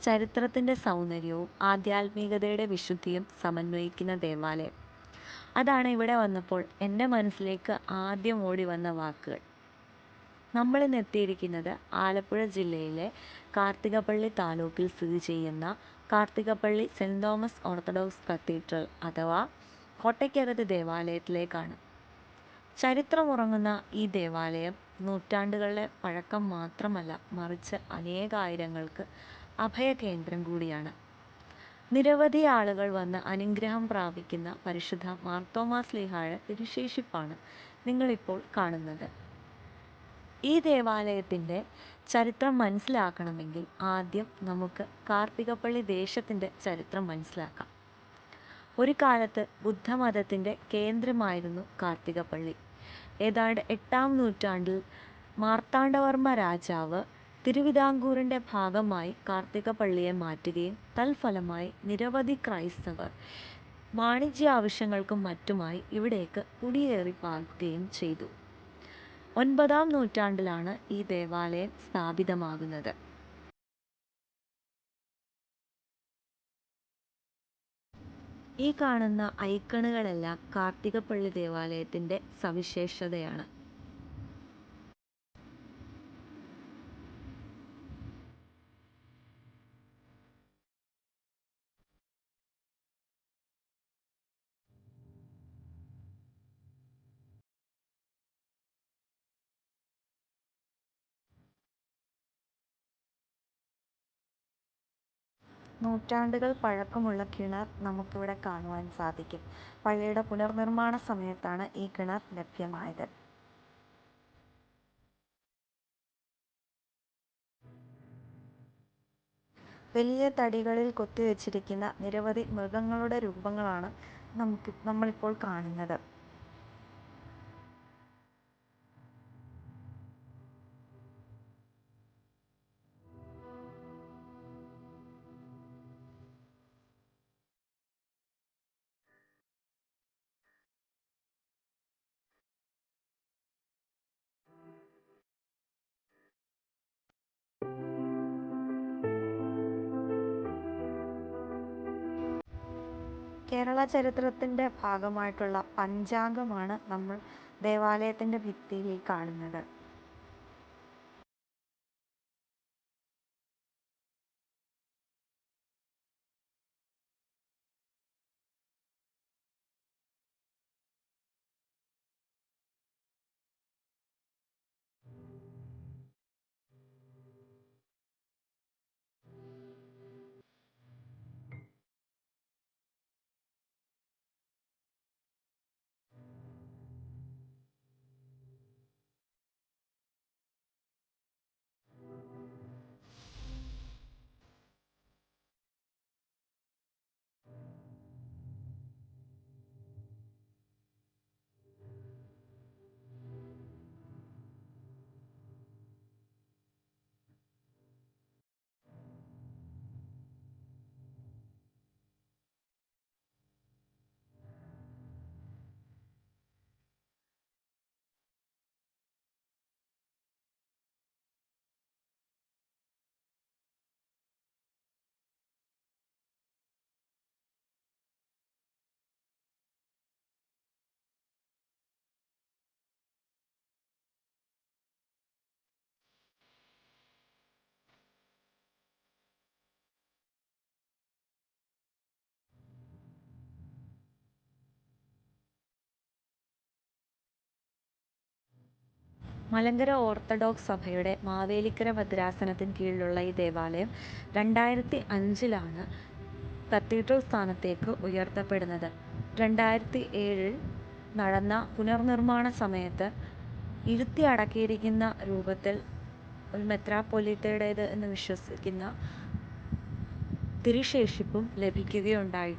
ചരിത്രത്തിൻ്റെ സൗന്ദര്യവും ആധ്യാത്മികതയുടെ വിശുദ്ധിയും സമന്വയിക്കുന്ന ദേവാലയം. അതാണ് ഇവിടെ വന്നപ്പോൾ എൻ്റെ മനസ്സിലേക്ക് ആദ്യം ഓടി വന്ന വാക്കുകൾ. നമ്മളിന്ന് എത്തിയിരിക്കുന്നത് ആലപ്പുഴ ജില്ലയിലെ കാർത്തികപ്പള്ളി താലൂക്കിൽ സ്ഥിതി ചെയ്യുന്ന Karthikappally saint Thomas orthodox cathedral അഥവാ കോട്ടയ്ക്കകത്ത് ദേവാലയത്തിലേക്കാണ്. ചരിത്രമുറങ്ങുന്ന ഈ ദേവാലയം നൂറ്റാണ്ടുകളുടെ പഴക്കം മാത്രമല്ല, മറിച്ച് അനേകായിരങ്ങൾക്ക് അഭയകേന്ദ്രം കൂടിയാണ്. നിരവധി ആളുകൾ വന്ന് അനുഗ്രഹം പ്രാപിക്കുന്ന പരിശുദ്ധ മാർത്തോമാ ശ്ലീഹായുടെ തിരുശേഷിപ്പാണ് നിങ്ങളിപ്പോൾ കാണുന്നത്. ഈ ദേവാലയത്തിൻ്റെ ചരിത്രം മനസ്സിലാക്കണമെങ്കിൽ ആദ്യം നമുക്ക് കാർത്തികപ്പള്ളി ദേശത്തിൻ്റെ ചരിത്രം മനസ്സിലാക്കാം. ഒരു കാലത്ത് ബുദ്ധമതത്തിൻ്റെ കേന്ദ്രമായിരുന്നു കാർത്തികപ്പള്ളി. ഏതാണ്ട് 8-ാം നൂറ്റാണ്ടിൽ മാർത്താണ്ഡവർമ്മ രാജാവ് തിരുവിതാംകൂറിൻ്റെ ഭാഗമായി കാർത്തികപ്പള്ളിയെ മാറ്റുകയും തൽഫലമായി നിരവധി ക്രൈസ്തവർ വാണിജ്യ ആവശ്യങ്ങൾക്കും മറ്റുമായി ഇവിടേക്ക് കുടിയേറി പാർക്കുകയും ചെയ്തു. 9-ാം നൂറ്റാണ്ടിലാണ് ഈ ദേവാലയം സ്ഥാപിതമാകുന്നത്. ഈ കാണുന്ന ഐക്കണുകളെല്ലാം കാർത്തികപ്പള്ളി ദേവാലയത്തിൻ്റെ സവിശേഷതയാണ്. നൂറ്റാണ്ടുകൾ പഴക്കമുള്ള കിണർ നമുക്കിവിടെ കാണുവാൻ സാധിക്കും. പള്ളിയുടെ പുനർനിർമ്മാണ സമയത്താണ് ഈ കിണർ ലഭ്യമായത്. വലിയ തടികളിൽ കൊത്തിവെച്ചിരിക്കുന്ന നിരവധി മൃഗങ്ങളുടെ രൂപങ്ങളാണ് നമ്മളിപ്പോൾ കാണുന്നത്. കേരള ചരിത്രത്തിൻ്റെ ഭാഗമായിട്ടുള്ള പഞ്ചാംഗമാണ് നമ്മൾ ദേവാലയത്തിൻ്റെ ഭിത്തിയിൽ കാണുന്നത്. മലങ്കര ഓർത്തഡോക്സ് സഭയുടെ മാവേലിക്കര ഭദ്രാസനത്തിന് കീഴിലുള്ള ഈ ദേവാലയം 2005-ലാണ് കത്തീഡ്രൽ സ്ഥാനത്തേക്ക് ഉയർത്തപ്പെടുന്നത്. 2007-ൽ നടന്ന പുനർനിർമ്മാണ സമയത്ത് ഇരുത്തി അടക്കിയിരിക്കുന്ന രൂപത്തിൽ ഒരു മെത്രാപ്പൊലീത്തയുടേത് എന്ന് വിശ്വസിക്കുന്ന തിരുശേഷിപ്പും ലഭിക്കുകയുണ്ടായി.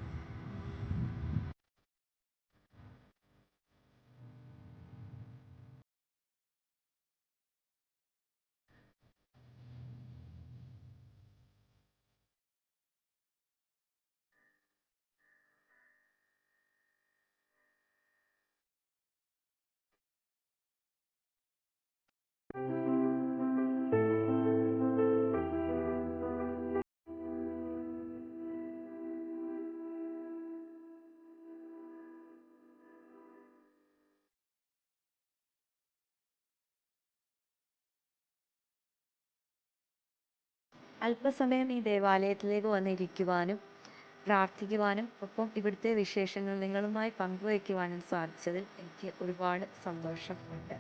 അല്പസമയം ഈ ദേവാലയത്തിലേക്ക് വന്നിരിക്കുവാനും പ്രാർത്ഥിക്കുവാനും ഒപ്പം ഇവിടുത്തെ വിശേഷങ്ങൾ നിങ്ങളുമായി പങ്കുവയ്ക്കുവാനും സാധിച്ചതിൽ എനിക്ക് ഒരുപാട് സന്തോഷമുണ്ട്.